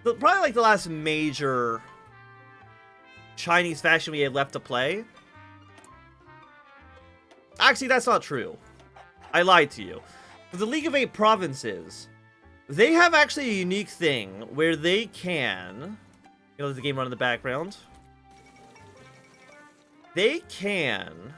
probably like the last major Chinese faction we had left to play. Actually, that's not true. I lied to you. For the League of 8 provinces, they have actually a unique thing where they can... You know, let the game run in the background. They can...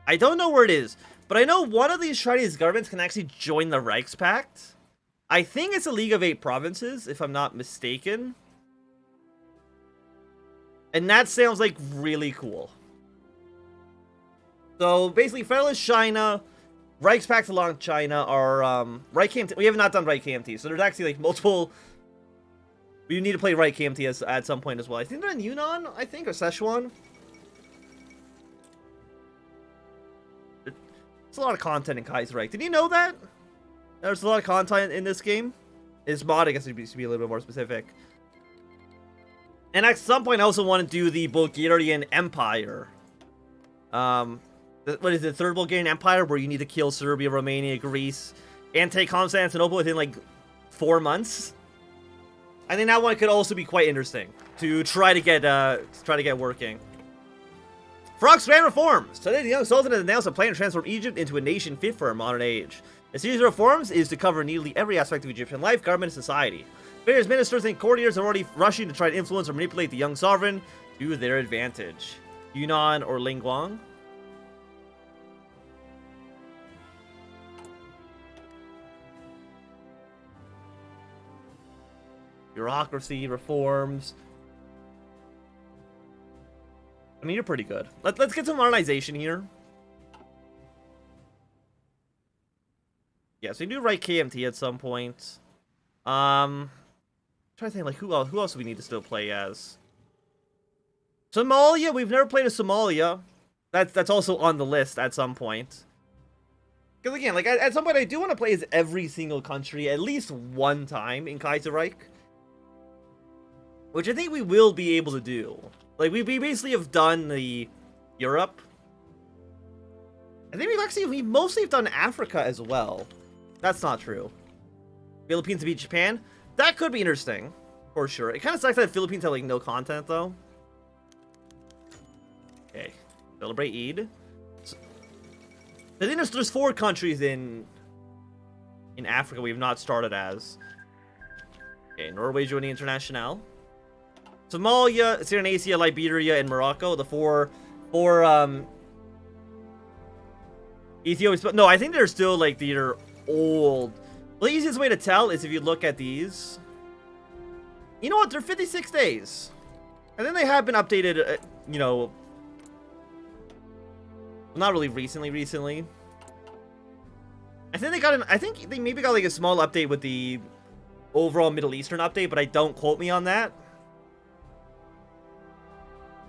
I don't know where it is, but I know one of these Chinese governments can actually join the Reichspact. I think it's a League of 8 provinces, if I'm not mistaken. And that sounds like really cool. So basically, Federalist China, Reichspakt along China are Reich KMT. We have not done Reich KMT, so there's actually like multiple. We need to play Reich KMT at some point as well. I think they're in Yunnan, I think, or Sichuan. There's a lot of content in Kaiserreich. Did you know that? There's a lot of content in this game. It's mod, I guess it should be a little bit more specific. And at some point, I also want to do the Bulgarian Empire. What is it, Third Bulgarian Empire, where you need to kill Serbia, Romania, Greece, and take Constantinople within like 4 months. I think that one could also be quite interesting to try to get working. Frog's grand reforms. Today, the young Sultanate announced a plan to transform Egypt into a nation fit for a modern age. The series of reforms is to cover nearly every aspect of Egyptian life, government, and society. Various ministers and courtiers are already rushing to try to influence or manipulate the young sovereign to their advantage. Yunnan or Lingguang. Bureaucracy, reforms. I mean, you're pretty good. Let's get some modernization here. Yeah, so you do write KMT at some point. Trying to think, like, who else do we need to still play as? Somalia? We've never played as Somalia. That's also on the list at some point. Because again, like, at some point I do want to play as every single country at least one time in Kaiserreich. Which I think we will be able to do. Like, we basically have done the Europe. I think we mostly have done Africa as well. That's not true. Philippines to beat Japan? That could be interesting. For sure. It kind of sucks that Philippines have, like, no content, though. Okay. Celebrate Eid. So, I think there's 4 countries in Africa we have not started as. Okay, Norway joining International. Somalia, Suriname, Liberia, and Morocco. The four Ethiopia. No, I think they're still like they're old. Well, the easiest way to tell is if you look at these. You know what? They're 56 days. And then they have been updated, you know, not really recently. I think they got I think they maybe got like a small update with the overall Middle Eastern update, but I don't quote me on that.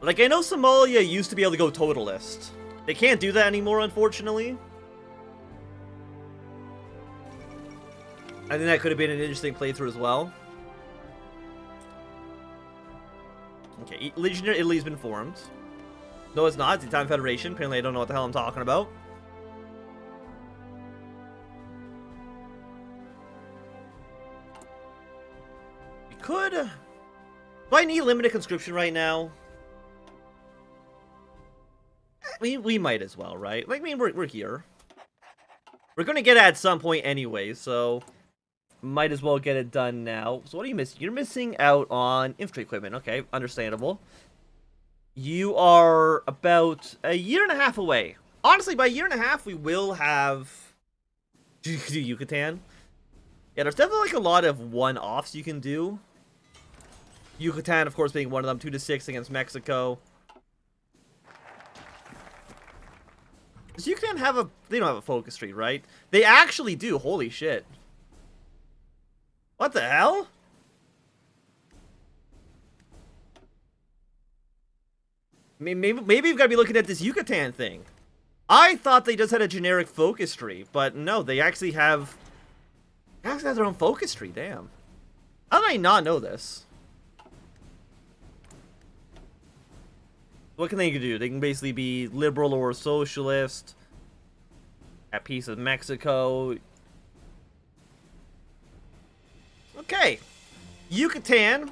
Like, I know Somalia used to be able to go totalist. They can't do that anymore, unfortunately. I think that could have been an interesting playthrough as well. Okay, Legionnaire Italy's been formed. No, it's not. It's the Italian Federation. Apparently, I don't know what the hell I'm talking about. We could... Do I need limited conscription right now? We might as well, right? Like, I mean, we're here. We're gonna get it at some point anyway, so might as well get it done now. So what are you missing? You're missing out on infantry equipment. Okay, understandable. You are about a year and a half away. Honestly, by a year and a half, we will have Yucatan. Yeah, there's definitely like a lot of one-offs you can do. Yucatan, of course, being one of them. 2-6 against Mexico. So you can have they don't have a focus tree, right? They actually do. Holy shit. What the hell? Maybe we've got to be looking at this Yucatan thing. I thought they just had a generic focus tree, but no, they actually have their own focus tree. Damn. How did I not know this? What can they do? They can basically be liberal or socialist, at peace with Mexico. Okay, Okay. Yucatan.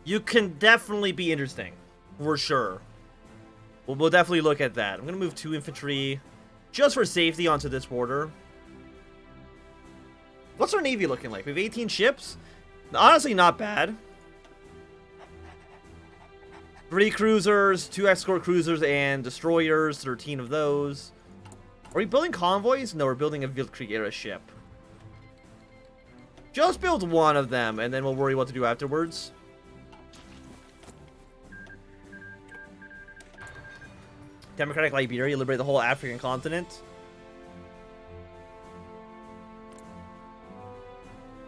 You can definitely be interesting. For sure. We'll definitely look at that. I'm going to move 2 infantry just for safety onto this border. What's our navy looking like? We have 18 ships. Honestly, not bad. 3 cruisers, 2 escort cruisers, and destroyers. 13 of those. Are we building convoys? No, we're building a Weltkrieg-era ship. Just build 1 of them, and then we'll worry what to do afterwards. Democratic Liberia, liberate the whole African continent.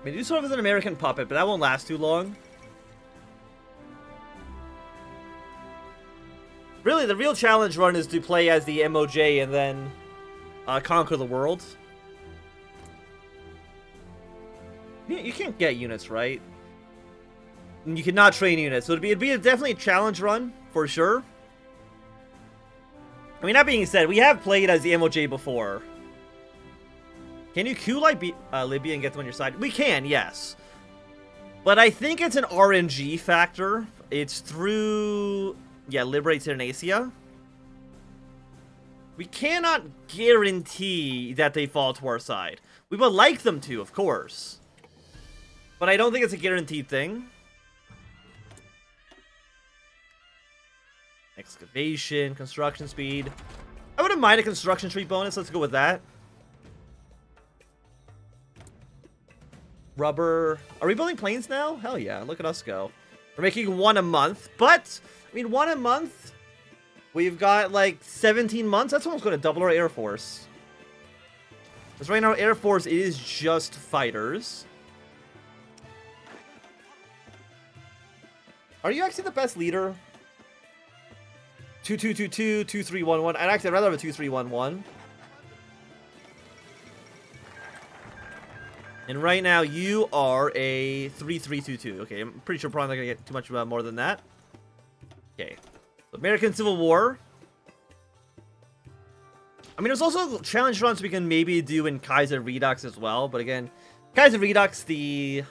I mean, do sort of as an American puppet, but that won't last too long. Really, the real challenge run is to play as the MOJ and then conquer the world. You can't get units, right? You cannot train units, so it'd be definitely a challenge run, for sure. I mean, that being said, we have played as the MOJ before. Can you Libya and get them on your side? We can, yes. But I think it's an RNG factor. It's through... yeah, liberate Cyrenacia. We cannot guarantee that they fall to our side. We would like them to, of course. But I don't think it's a guaranteed thing. Excavation, construction speed. I wouldn't mind a construction speed bonus. Let's go with that. Rubber. Are we building planes now? Hell yeah. Look at us go. We're making 1 a month. But, I mean, 1 a month. We've got like 17 months. That's almost going to double our Air Force. Because right now, Air Force is just fighters. Are you actually the best leader? 2222, 2311. I'd actually rather have a 2311. And right now you are a 3322. Okay, I'm pretty sure probably not gonna get too much more than that. Okay. American Civil War. I mean, there's also challenge runs we can maybe do in Kaiser Redux as well, but again, Kaiser Redux, the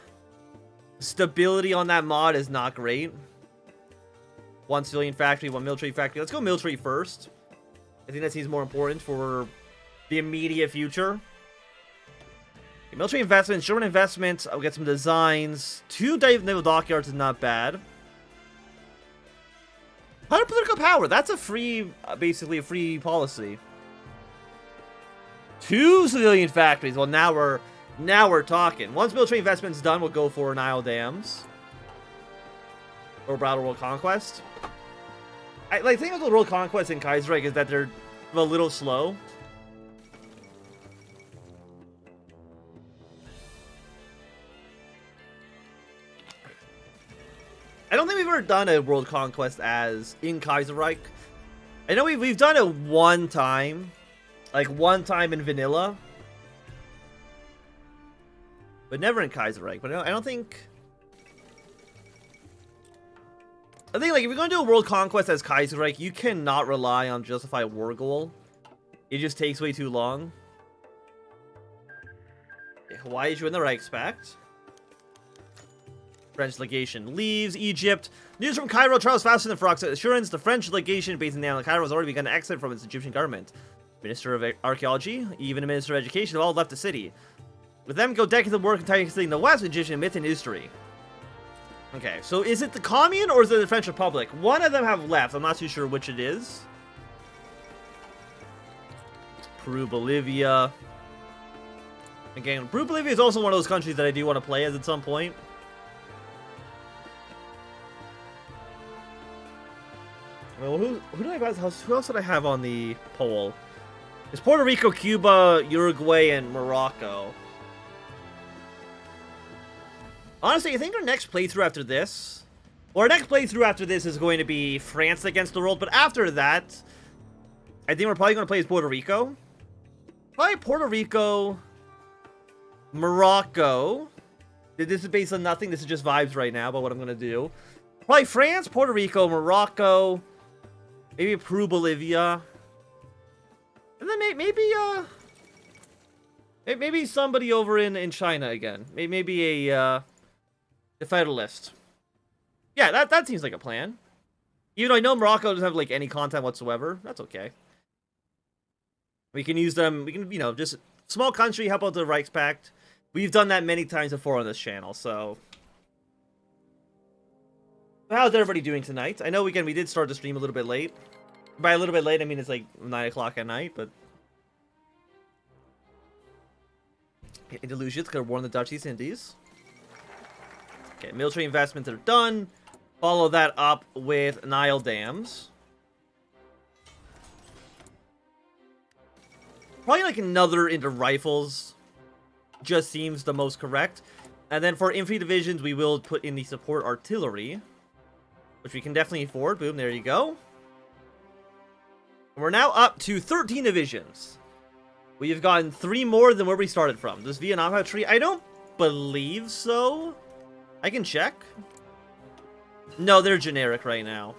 stability on that mod is not great. 1 civilian factory, 1 military factory. Let's go military first. I think that seems more important for the immediate future. Okay, military investments, German investments. I'll get some designs. 2 naval dockyards is not bad. 100 political power. That's a free, basically a free policy. 2 civilian factories. Well, now we're talking. Once military investment's done, we'll go for Nile Dams. Or Battle World Conquest. The thing with the World Conquest in Kaiserreich is that they're a little slow. I don't think we've ever done a World Conquest as in Kaiserreich. I know we've done it 1 time. Like 1 time in vanilla. But never in Kaiserreich. But I don't think... I think, like, if you're going to do a World Conquest as Kaiserreich, you cannot rely on Justify War Goal. It just takes way too long. Okay, Hawaii is doing the Reichspakt. French legation leaves Egypt. News from Cairo travels faster than Farouk's assurance. The French legation based in Cairo has already begun to exit from its Egyptian government. Minister of Archaeology, even a Minister of Education have all left the city. With them go decades of work entirely the West, Egyptian myth and history. Okay, so is it the Commune or is it the French Republic? One of them have left. I'm not too sure which it is. Peru, Bolivia. Again, Peru, Bolivia is also one of those countries that I do want to play as at some point. Well, who do I have? Who else did I have on the poll? It's Puerto Rico, Cuba, Uruguay, and Morocco. Honestly, I think our next playthrough after this... Well, our next playthrough after this is going to be France against the world, but after that, I think we're probably going to play as Puerto Rico. Probably Puerto Rico, Morocco. This is based on nothing. This is just vibes right now about what I'm going to do. Probably France, Puerto Rico, Morocco, maybe Peru, Bolivia. And then maybe somebody over in China again. Maybe a The Federalist. Yeah, that seems like a plan. Even though I know Morocco doesn't have, like, any content whatsoever. That's okay. We can use them, we can, you know, just small country, help out the Reichspakt. We've done that many times before on this channel, so. How's everybody doing tonight? I know, again, we did start the stream a little bit late. By a little bit late, I mean it's like 9 o'clock at night, but. Andalusia's gonna warn the Dutch East Indies. Okay, military investments are done. Follow that up with Nile dams. Probably like another into rifles. Just seems the most correct. And then for infantry divisions, we will put in the support artillery. Which we can definitely afford. Boom, there you go. And we're now up to 13 divisions. We've gotten 3 more than where we started from. Does Vietnam have a tree? I don't believe so. I can check. No, they're generic right now.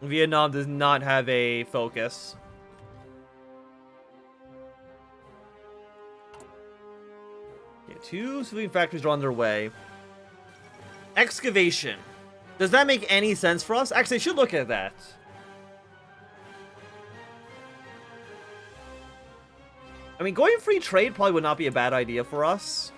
Vietnam does not have a focus. Okay, 2 civilian factories are on their way. Excavation. Does that make any sense for us? Actually, I should look at that. I mean, going free trade probably would not be a bad idea for us.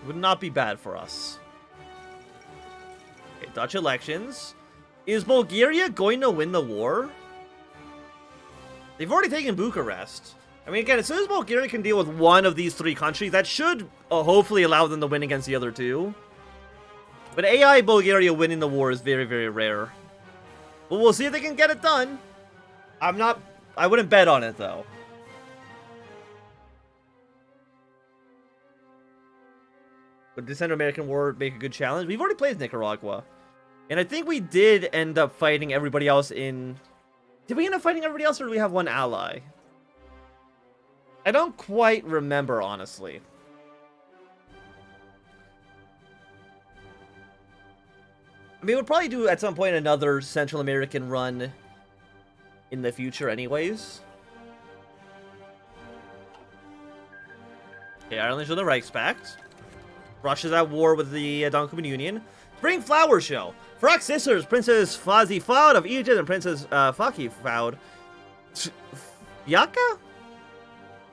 Would not be bad for us. Okay, Dutch elections. Is Bulgaria going to win the war? They've already taken Bucharest. I mean, again, as soon as Bulgaria can deal with one of these 3 countries, that should hopefully allow them to win against the other 2. But AI Bulgaria winning the war is very, very rare. But we'll see if they can get it done. I wouldn't bet on it, though. Would the Central American War make a good challenge? We've already played Nicaragua. And I think we did end up fighting everybody else in... Did we end up fighting everybody else, or do we have one ally? I don't quite remember, honestly. I mean, we'll probably do, at some point, another Central American run in the future anyways. Okay, Ireland's on the Reichspakt. Russia's at war with the Donkoman Union. Spring Flower Show. Frock Sisters, Princess Fazi Fawd of Egypt and Princess Faki Fawd Yaka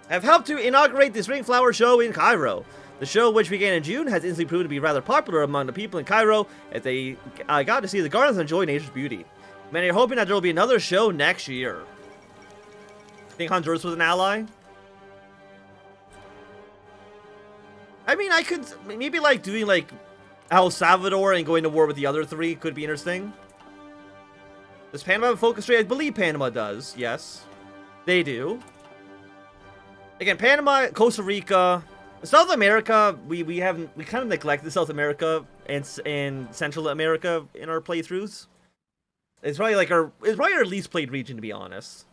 have helped to inaugurate the Spring Flower Show in Cairo. The show, which began in June, has instantly proven to be rather popular among the people in Cairo as they got to see the gardens and enjoy nature's beauty. Many are hoping that there will be another show next year. Think Honduras was an ally? I mean, I could maybe like doing like El Salvador and going to war with the other 3 could be interesting. Does Panama have a focus trade? I believe Panama does. Yes, they do. Again, Panama, Costa Rica, South America. We kind of neglected South America and Central America in our playthroughs. It's probably like our least played region, to be honest.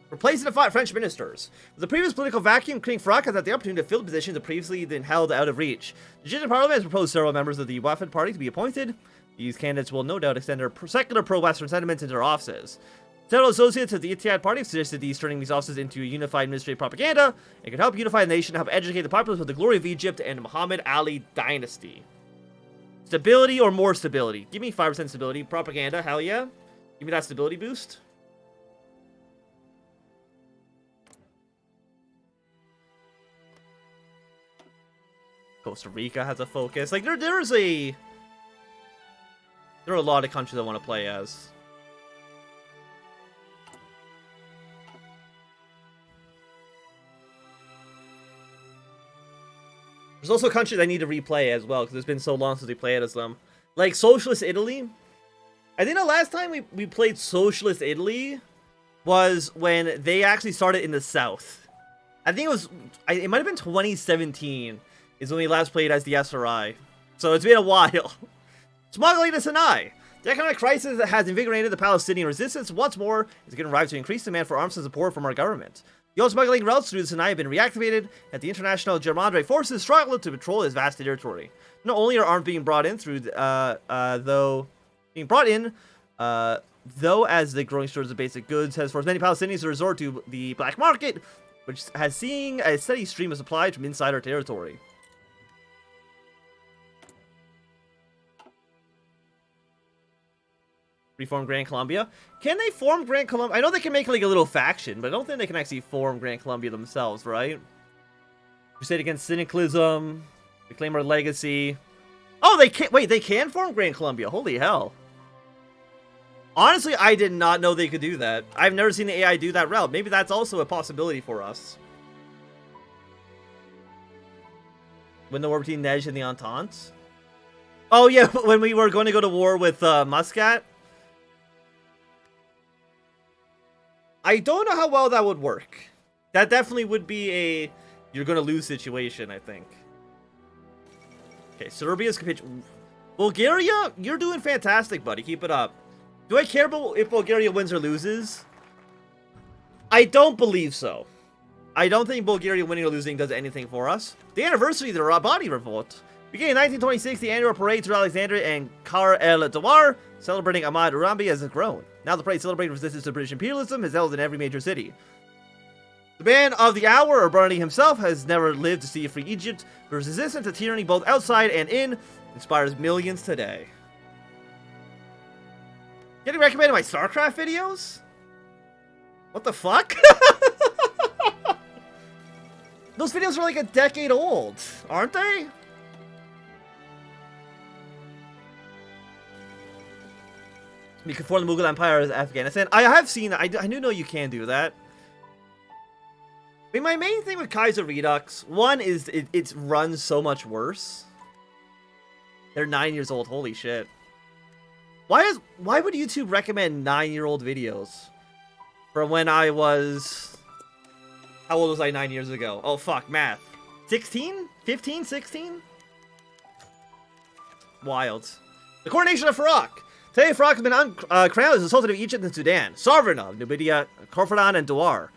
Replacing the 5 French ministers. With the previous political vacuum, King Farak has had the opportunity to fill the positions that previously been held out of reach. The Egyptian parliament has proposed several members of the WWII party to be appointed. These candidates will no doubt extend their secular pro-Western sentiments into their offices. Several associates of the Ittihad party have suggested turning these offices into a unified administrative propaganda and could help unify the nation and help educate the populace with the glory of Egypt and the Muhammad Ali dynasty. Stability or more stability? Give me 5% stability. Propaganda, hell yeah. Give me that stability boost. Costa Rica has a focus. Like, there are a lot of countries I want to play as. There's also countries I need to replay as well, because it's been so long since we played as them. Like, Socialist Italy. I think the last time we played Socialist Italy was when they actually started in the south. I think it might have been 2017 is when we last played as the SRI. So it's been a while. Smuggling to Sinai. The economic crisis that has invigorated the Palestinian resistance once more is going to arrive to increase demand for arms and support from our government. The old smuggling routes through the Sinai have been reactivated, and the international Germandre forces struggle to patrol this vast territory. Not only are arms being brought in though, as the growing stores of basic goods has forced many Palestinians to resort to the black market, which has seen a steady stream of supply from inside our territory. Reform Grand Columbia. Can they form Grand Columbia? I know they can make like a little faction, but I don't think they can actually form Grand Columbia themselves, right? Crusade against cynicalism. Reclaim our legacy. Oh, they can't. Wait, they can form Grand Columbia. Holy hell. Honestly, I did not know they could do that. I've never seen the AI do that route. Maybe that's also a possibility for us. Win the war between Nej and the Entente. Oh yeah, when we were going to go to war with Muscat. I don't know how well that would work. That definitely would be a you're going to lose situation, I think. Okay, Serbia's capitulation. Bulgaria, you're doing fantastic, buddy. Keep it up. Do I care about if Bulgaria wins or loses? I don't believe so. I don't think Bulgaria winning or losing does anything for us. The anniversary of the Rabani Revolt. Beginning in 1926, the annual parade through Alexandria and Kar el Dawar, celebrating Ahmad Urambi, has grown. Now the parade celebrating resistance to British imperialism is held in every major city. The man of the hour, or Barney himself, has never lived to see a free Egypt, but his resistance to tyranny both outside and in inspires millions today. Getting recommended my StarCraft videos? What the fuck? Those videos are like a decade old, aren't they? You can form the Mughal Empire as Afghanistan. I have seen that. I do know you can do that. I mean, my main thing with Kaiser Redux, one is it runs so much worse. They're 9 years old. Holy shit. Why would YouTube recommend 9-year-old videos from when I was... How old was I 9 years ago? Oh, fuck, math. 16? 15? 16? Wild. The coronation of Farouk. Today, Farouk has been crowned as the Sultan of Egypt and Sudan, sovereign of Numidia, Khorfadan, and Dawar.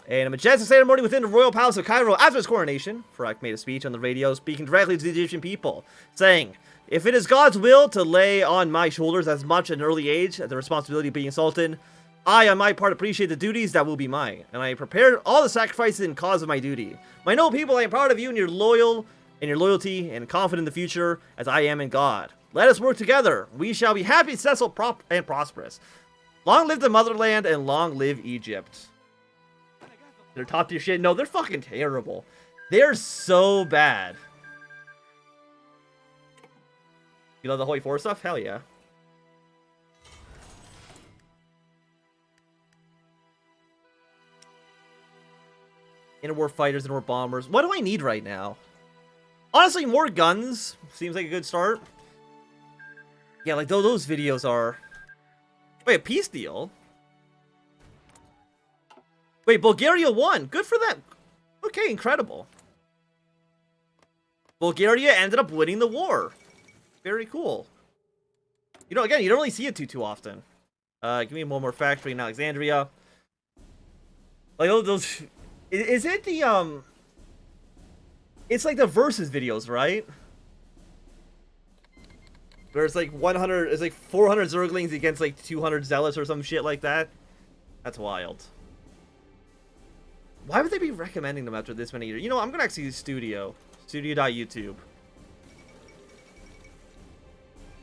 In a majestic ceremony within the royal palace of Cairo after his coronation, Farouk made a speech on the radio speaking directly to the Egyptian people, saying, "If it is God's will to lay on my shoulders as much at an early age the responsibility of being Sultan, I, on my part, appreciate the duties that will be mine, and I prepared all the sacrifices in cause of my duty. My noble people, I am proud of you and your loyalty, and confident in the future, as I am in God. Let us work together. We shall be happy, successful, and prosperous. Long live the motherland, and long live Egypt." They're top tier shit. No, they're fucking terrible. They're so bad. You love the HOI4 stuff? Hell yeah. Interwar fighters, interwar bombers. What do I need right now? Honestly, more guns seems like a good start. Yeah, like those videos are... Wait, a peace deal? Wait, Bulgaria won. Good for them. Okay, incredible. Bulgaria ended up winning the war. Very cool. You know, again, you don't really see it too often. Give me one more factory in Alexandria. Like those... Is it the, It's like the versus videos, right? Where it's like 100... It's like 400 Zerglings against like 200 Zealots or some shit like that. That's wild. Why would they be recommending them after this many years? You know, I'm going to actually use Studio. Studio.YouTube.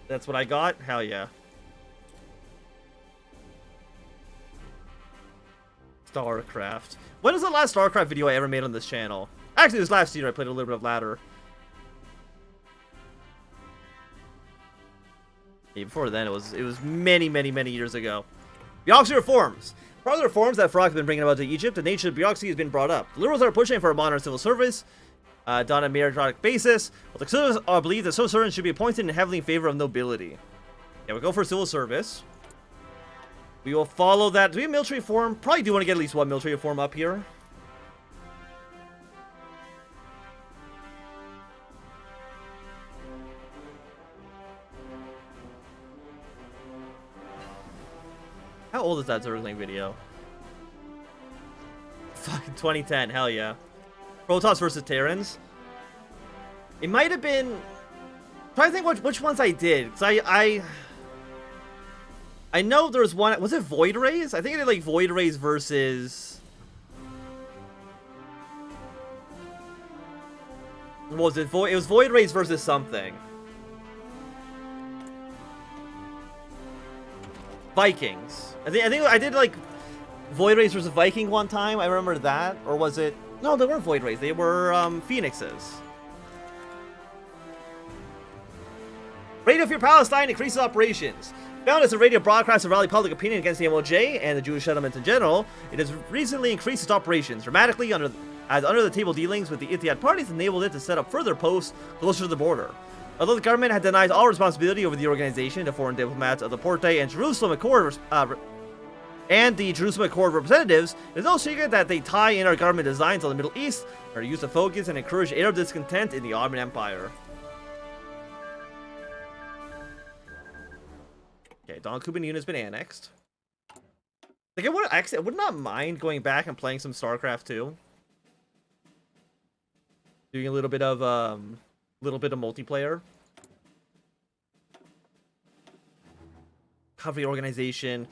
That's what I got? Hell yeah. StarCraft. When was the last StarCraft video I ever made on this channel? Actually, it was last year. I played a little bit of Ladder. Yeah, before then, it was many years ago. Bureaucracy reforms. Part of the reforms that Farouk has been bringing about to Egypt, the nature of bureaucracy has been brought up. The liberals are pushing for a modern civil service, done on a meritocratic basis, but the conservatives believe that civil servants should be appointed and heavily in favor of nobility. Yeah, we'll go for civil service. We will follow that. Do we have military reform? Probably do want to get at least one military reform up here. How old is that Zergling video? Fucking 2010, hell yeah. Protoss versus Terrans. It might have been... I'm trying to think which ones I did. Because I know there was one. Was it Void Rays? I think I did like Void Rays versus. What was it? It was Void Rays versus something. Vikings. I think I did like Void Rays versus Viking one time. I remember that. Or was it? No, they weren't Void Rays. They were Phoenixes. Radio Fear Palestine increases operations. Found as a radio broadcast to rally public opinion against the MOJ and the Jewish settlements in general, it has recently increased its operations dramatically as under-the-table dealings with the Ittihad parties enabled it to set up further posts closer to the border. Although the government had denied all responsibility over the organization to foreign diplomats of the Porte and Jerusalem Accord and the Jerusalem Accord representatives, it is no secret that they tie in our government designs on the Middle East and are used to focus and encourage Arab discontent in the Ottoman Empire. Okay, Don Kuban unit has been annexed. Like, I would not mind going back and playing some StarCraft 2. Doing a little bit of multiplayer. Cavalry organization.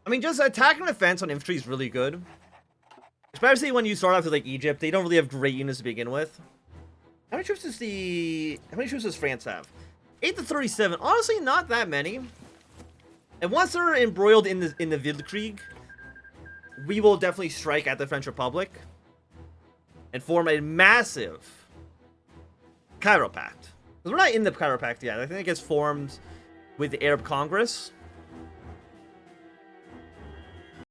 I mean, just attack and defense on infantry is really good. Especially when you start off with like Egypt, they don't really have great units to begin with. How many troops does France have? 8 to 37. Honestly, not that many. And once they're embroiled in the Weltkrieg, we will definitely strike at the French Republic and form a massive Cairo Pact. Because we're not in the Cairo Pact yet. I think it gets formed with the Arab Congress.